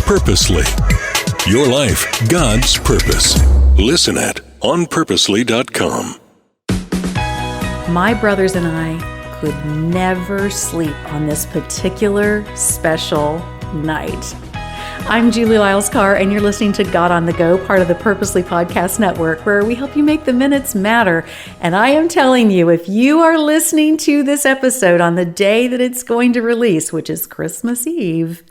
Purposely. Your life, God's purpose. Listen at onpurposely.com. My brothers and I could never sleep on this particular special night. I'm Julie Lyles-Carr, and you're listening to God on the Go, part of the Purposely Podcast Network, where we help you make the minutes matter. And I am telling you, if you are listening to this episode on the day that it's going to release, which is Christmas Eve,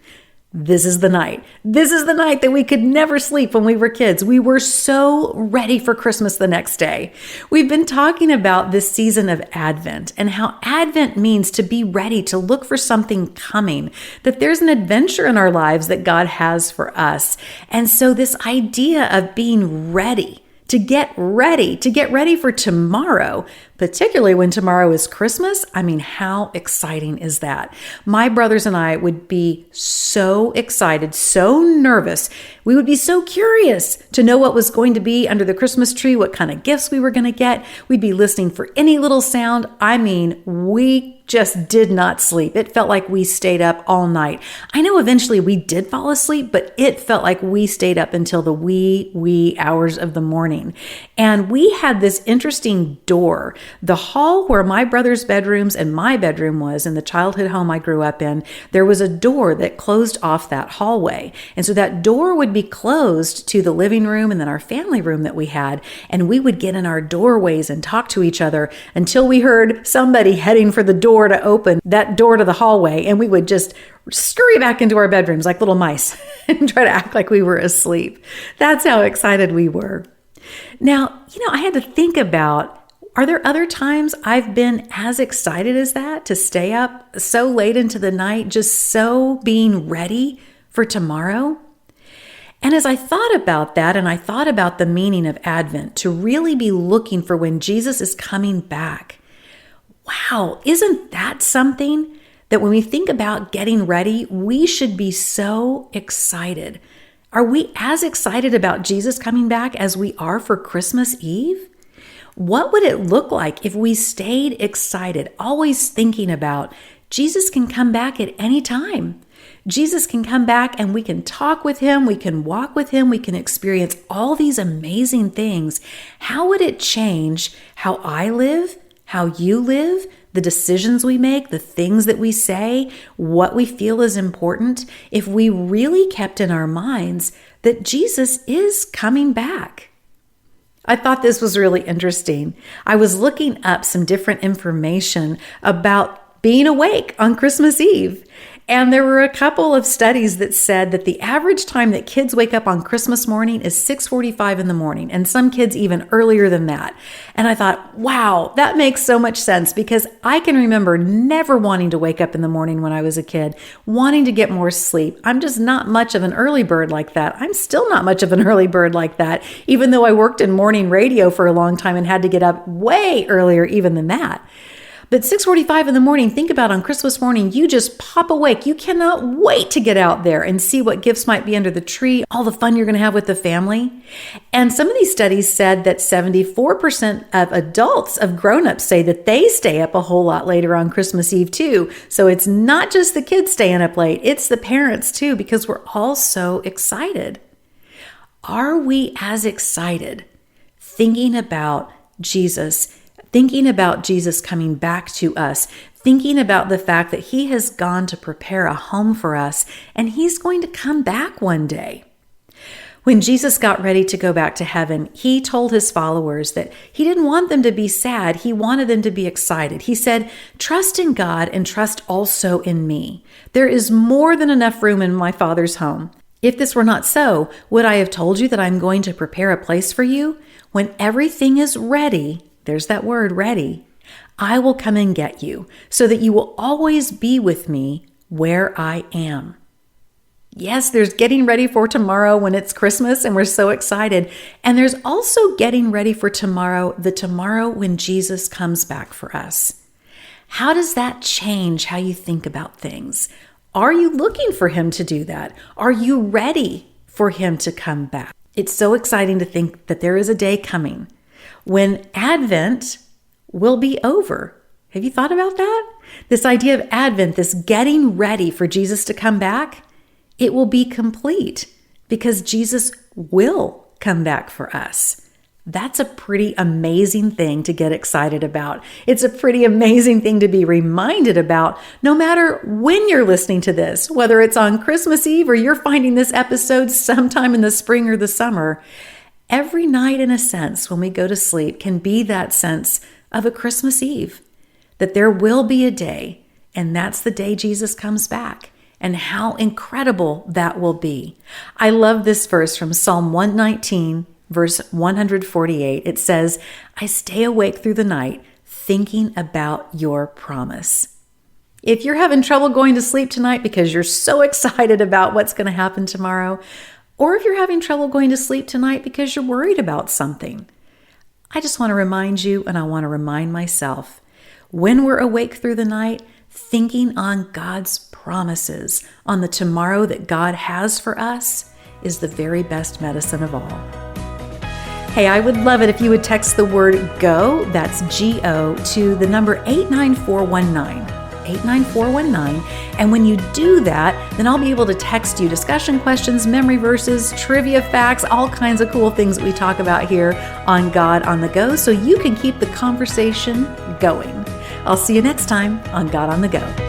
this is the night. This is the night that we could never sleep when we were kids. We were so ready for Christmas the next day. We've been talking about this season of Advent and how Advent means to be ready, to look for something coming, that there's an adventure in our lives that God has for us. And so this idea of being ready, to get ready for tomorrow, particularly when tomorrow is Christmas. I mean, how exciting is that? My brothers and I would be so excited, so nervous. We would be so curious to know what was going to be under the Christmas tree, what kind of gifts we were going to get. We'd be listening for any little sound. I mean, we just did not sleep. It felt like we stayed up all night. I know eventually we did fall asleep, but it felt like we stayed up until the wee hours of the morning. And we had this interesting door. The hall where my brother's bedrooms and my bedroom was in the childhood home I grew up in, there was a door that closed off that hallway. And so that door would be closed to the living room and then our family room that we had. And we would get in our doorways and talk to each other until we heard somebody heading for the door to open that door to the hallway. And we would just scurry back into our bedrooms like little mice and try to act like we were asleep. That's how excited we were. Now, I had to think about, are there other times I've been as excited as that, to stay up so late into the night, just so being ready for tomorrow? And as I thought about that, and I thought about the meaning of Advent, to really be looking for when Jesus is coming back, wow, isn't that something that when we think about getting ready, we should be so excited? Are we as excited about Jesus coming back as we are for Christmas Eve? What would it look like if we stayed excited, always thinking about Jesus can come back at any time? Jesus can come back and we can talk with him, we can walk with him, we can experience all these amazing things. How would it change how I live, how you live, the decisions we make, the things that we say, what we feel is important, if we really kept in our minds that Jesus is coming back? I thought this was really interesting. I was looking up some different information about being awake on Christmas Eve. And there were a couple of studies that said that the average time that kids wake up on Christmas morning is 6:45 in the morning, and some kids even earlier than that. And I thought, wow, that makes so much sense, because I can remember never wanting to wake up in the morning when I was a kid, wanting to get more sleep. I'm just not much of an early bird like that. I'm still not much of an early bird like that, even though I worked in morning radio for a long time and had to get up way earlier even than that. But 6:45 in the morning, think about on Christmas morning, you just pop awake. You cannot wait to get out there and see what gifts might be under the tree, all the fun you're going to have with the family. And some of these studies said that 74% of adults, of grown-ups, say that they stay up a whole lot later on Christmas Eve too. So it's not just the kids staying up late, it's the parents too, because we're all so excited. Are we as excited thinking about Jesus, thinking about Jesus coming back to us, thinking about the fact that he has gone to prepare a home for us and he's going to come back one day? When Jesus got ready to go back to heaven, he told his followers that he didn't want them to be sad. He wanted them to be excited. He said, "Trust in God and trust also in me. There is more than enough room in my Father's home. If this were not so, would I have told you that I'm going to prepare a place for you? When everything is ready," there's that word, ready, "I will come and get you, so that you will always be with me where I am." Yes, there's getting ready for tomorrow when it's Christmas and we're so excited. And there's also getting ready for tomorrow, the tomorrow when Jesus comes back for us. How does that change how you think about things? Are you looking for him to do that? Are you ready for him to come back? It's so exciting to think that there is a day coming when Advent will be over. Have you thought about that? This idea of Advent, this getting ready for Jesus to come back, It will be complete because Jesus will come back for us. That's a pretty amazing thing to get excited about. It's a pretty amazing thing to be reminded about no matter when you're listening to this, whether it's on Christmas Eve or you're finding this episode sometime in the spring or the summer. Every night, in a sense, when we go to sleep can be that sense of a Christmas Eve, that there will be a day, and that's the day Jesus comes back. And how incredible that will be. I love this verse from Psalm 119, verse 148. It says, I stay awake through the night thinking about your promise. If you're having trouble going to sleep tonight because you're so excited about what's going to happen tomorrow, or if you're having trouble going to sleep tonight because you're worried about something, I just want to remind you, and I want to remind myself, when we're awake through the night, thinking on God's promises, on the tomorrow that God has for us, is the very best medicine of all. Hey, I would love it if you would text the word GO, that's G-O, to the number 89419, 89419. And when you do that, then I'll be able to text you discussion questions, memory verses, trivia facts, all kinds of cool things that we talk about here on God on the Go, so you can keep the conversation going. I'll see you next time on God on the Go.